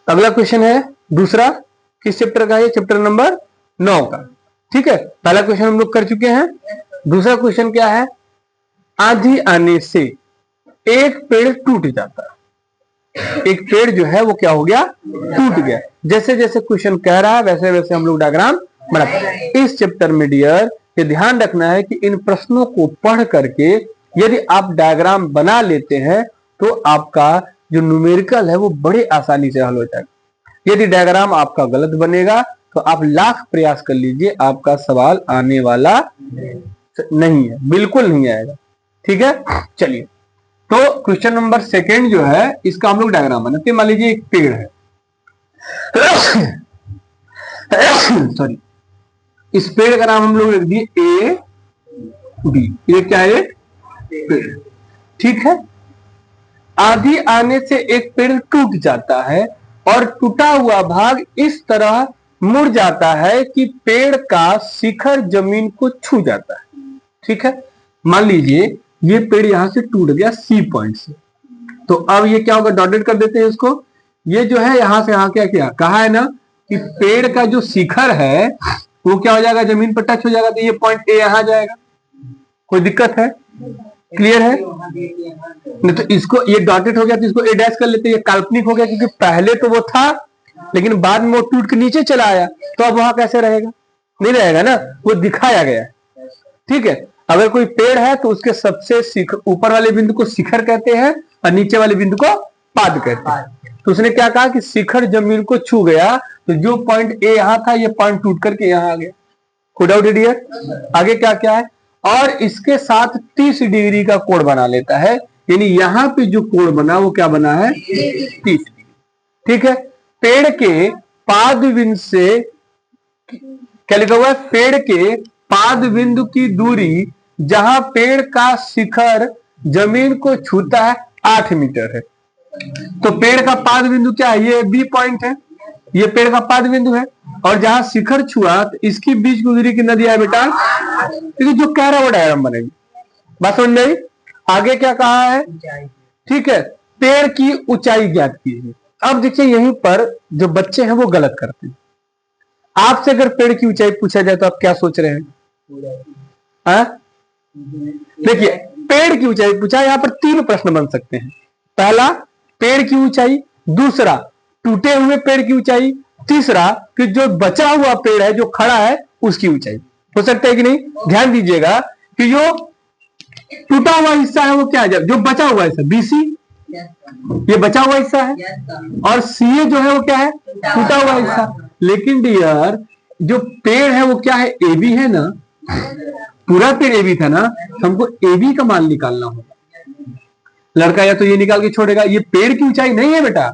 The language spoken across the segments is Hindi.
अगला क्वेश्चन है दूसरा, किस चैप्टर का है? चैप्टर नंबर 9 का। ठीक है, पहला क्वेश्चन हम लोग कर चुके हैं। दूसरा क्वेश्चन क्या है? आंधी आने से एक पेड़ टूट जाता है। एक पेड़ जो है वो क्या हो गया? टूट गया। जैसे जैसे क्वेश्चन कह रहा है वैसे वैसे हम लोग डायग्राम बनाते हैं। इस चैप्टर में डियर ये ध्यान रखना है कि इन प्रश्नों को पढ़ करके यदि आप डायग्राम बना लेते हैं तो आपका जो न्यूमेरिकल है वो बड़े आसानी से हल हो जाएगा। यदि डायग्राम आपका गलत बनेगा तो आप लाख प्रयास कर लीजिए, आपका सवाल आने वाला नहीं है, बिल्कुल नहीं आएगा। ठीक है, चलिए तो क्वेश्चन नंबर सेकंड जो है इसका हम लोग डायग्राम बनाते हैं। मान लीजिए एक पेड़ है सॉरी, इस पेड़ का नाम हम लोग लिख दिए ए बी। ये क्या है? पेड़। ठीक है, आंधी आने से एक पेड़ टूट जाता है और टूटा हुआ भाग इस तरह मुड़ जाता है कि पेड़ का शिखर जमीन को छू जाता है। ठीक है, मान लीजिए ये पेड़ यहां से टूट गया सी पॉइंट से, तो अब ये क्या होगा? डॉटेड कर देते हैं इसको। ये जो है यहां से यहां क्या किया? कहा है ना कि पेड़ का जो शिखर है वो क्या हो जाएगा? जमीन पर टच हो जाएगा, तो ये पॉइंट ए यहां जाएगा। कोई दिक्कत है? क्लियर है? नहीं तो इसको ये डॉटेड हो गया तो इसको ए डैश कर लेते हैं। ये काल्पनिक हो गया क्योंकि पहले तो वो था लेकिन बाद में वो टूट के नीचे चला आया, तो अब वहां कैसे रहेगा? नहीं रहेगा ना, वो दिखाया गया। ठीक है, अगर कोई पेड़ है तो उसके सबसे ऊपर वाले बिंदु को शिखर कहते हैं और नीचे वाले बिंदु को पाद कहते हैं। तो उसने क्या कहा कि शिखर जमीन को छू गया, तो जो पॉइंट ए यहां था ये पॉइंट टूट करके यहां आ गया। कोई डाउट है डियर? आगे क्या क्या है? और इसके साथ 30 डिग्री का कोण बना लेता है, यानी यहां पे जो कोण बना वो क्या बना है? 30 डिग्री। ठीक है, पेड़ के पाद बिंदु से क्या लिखा हुआ है? पेड़ के पाद बिंदु की दूरी जहां पेड़ का शिखर जमीन को छूता है 8 मीटर है। तो पेड़ का पाद बिंदु क्या है? ये बी पॉइंट है, ये पेड़ का पाद बिंदु है और जहां शिखर छुआ तो इसकी बीच की दूरी कितना दिया है बेटा? तो जो कह रहा है वो डायग्राम बनेगी। बात समझ में आई? आगे क्या कहा है? ठीक है, पेड़ की ऊंचाई ज्ञात कीजिए। अब देखिए यहीं पर जो बच्चे हैं वो गलत करते हैं। आपसे अगर पेड़ की ऊंचाई पूछा जाए तो आप क्या सोच रहे हैं? देखिए पेड़ की ऊंचाई पूछा, यहां पर 3 प्रश्न बन सकते हैं। पहला पेड़ की ऊंचाई, दूसरा टूटे हुए पेड़ की ऊंचाई, तीसरा कि जो बचा हुआ पेड़ है जो खड़ा है उसकी ऊंचाई। हो सकता है कि नहीं? ध्यान दीजिएगा कि जो टूटा हुआ हिस्सा है वो क्या है? जो बचा हुआ हिस्सा बीसी, ये बचा हुआ हिस्सा है, और सीए जो है वो क्या है? टूटा हुआ हिस्सा। लेकिन डियर जो पेड़ है वो क्या है? ए बी है ना, पूरा पेड़ ए बी था ना, हमको ए बी का मान निकालना होगा। लड़का या तो ये निकाल के छोड़ेगा, ये पेड़ की ऊंचाई नहीं है बेटा,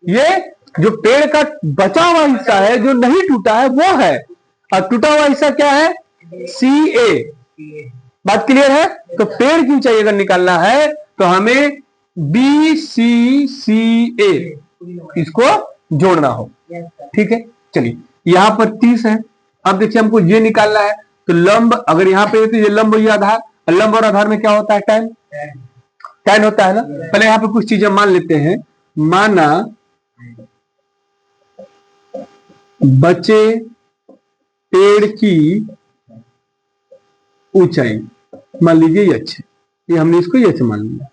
ये जो पेड़ का बचा हुआ हिस्सा है जो नहीं टूटा है वो है, और टूटा हुआ हिस्सा क्या है? सी ए। बात क्लियर है? तो पेड़ की ऊंचाई अगर निकालना है तो हमें बी सी सी ए इसको जोड़ना हो। ठीक है, चलिए यहां पर 30 है। अब देखिए हमको ये निकालना है, तो लंब अगर यहां पे तो ये लंब ये आधार, लंब और आधार में क्या होता है? tan। tan होता है ना। पहले यहां पे कुछ चीजें मान लेते हैं। माना बचे पेड़ की ऊंचाई मान लीजिए यच, ये हमने इसको यच मान लिया।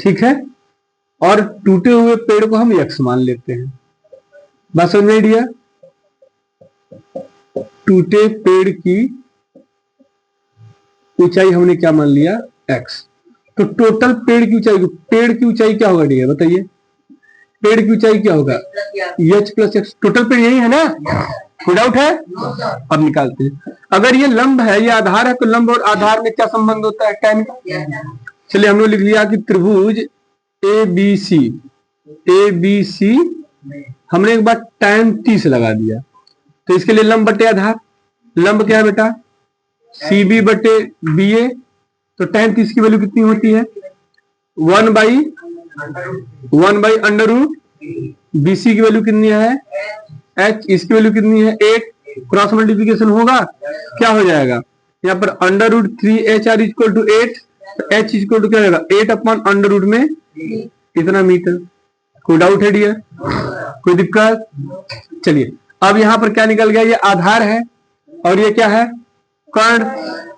ठीक है, और टूटे हुए पेड़ को हम यक्स मान लेते हैं। बात समझ में आई? टूटे पेड़ की ऊंचाई हमने क्या मान लिया? एक्स। तो टोटल पेड़ की ऊंचाई क्या होगा डियर? बताइए, पेड़ की ऊंचाई क्या होगा? H plus x. टोटल पेड़ यही है ना? कोई डाउट है? अब निकालते हैं। अगर ये लंब है, ये आधार है, तो लंब और आधार में क्या संबंध होता है? tan का। चलिए हमने लिख लिया कि त्रिभुज ए बी सी हमने एक बार tan 30 लगा दिया, तो इसके लिए लंब बटे आधार, लंब क्या है बेटा? सी बी बटे बी ए। तो tan 30 की वैल्यू कितनी होती है? 1 बाई अंडर रूट। बीसी की वैल्यू कितनी है? एच। इसकी वैल्यू कितनी है? 8। क्रॉस मल्टीप्लीकेशन होगा, क्या हो जाएगा? यहाँ पर under root 3HR equal to 8, H equal to क्या होगा? 8 अपॉन अंडर रूट में इतना मीटर। कोई डाउट है डियर? कोई दिक्कत? चलिए अब यहां पर क्या निकल गया, ये आधार है और ये क्या है, कर्ण।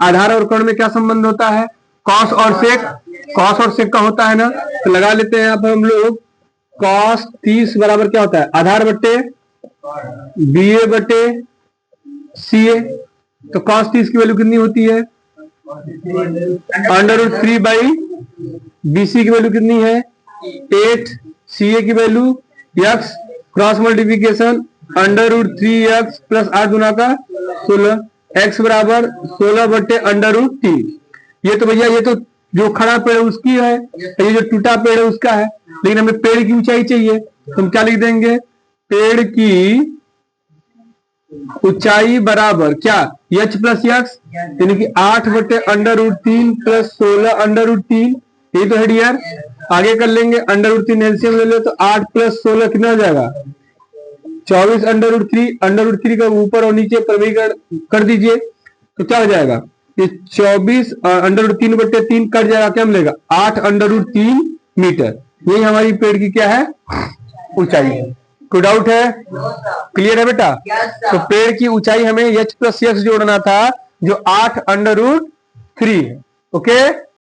आधार और कर्ण में क्या संबंध होता है, कॉस और सेक। कॉस और सेक का होता है ना, तो लगा लेते हैं यहाँ पर हम लोग। कॉस 30 बराबर क्या होता है, आधार बट्टे बी ए बटे सी ए। तो कॉस 30 की वैल्यू कितनी होती है, √3 बी सी की वैल्यू कितनी है 8, सी ए की value x, cross multiplication √3x plus 8 गुना का 16, x बराबर 16 बट्टे √3। ये तो भैया ये तो जो खड़ा पेड़ है उसकी है, ये जो टूटा पेड़ है उसका है, लेकिन हमें पेड़ की ऊंचाई चाहिए तो हम क्या लिख देंगे, पेड़ की ऊंचाई बराबर क्या, h प्लस x, यानी कि 8 बटे √3 प्लस 16 √3। यही तो है डियर। आगे कर लेंगे, √3 एलसीएम ले लो तो 8 प्लस 16 कितना हो जाएगा 24 √3 का ऊपर और नीचे प्रविकरण कर दीजिए तो क्या हो जाएगा, ये 24 √3 बटे 3 कट जाएगा, क्या मिलेगा 8 √3 मीटर। यही हमारी पेड़ की क्या है, ऊंचाई है। कोई डाउट है, क्लियर है बेटा? तो पेड़ की ऊंचाई हमें h प्लस x जोड़ना था जो 8 √3 है। ओके।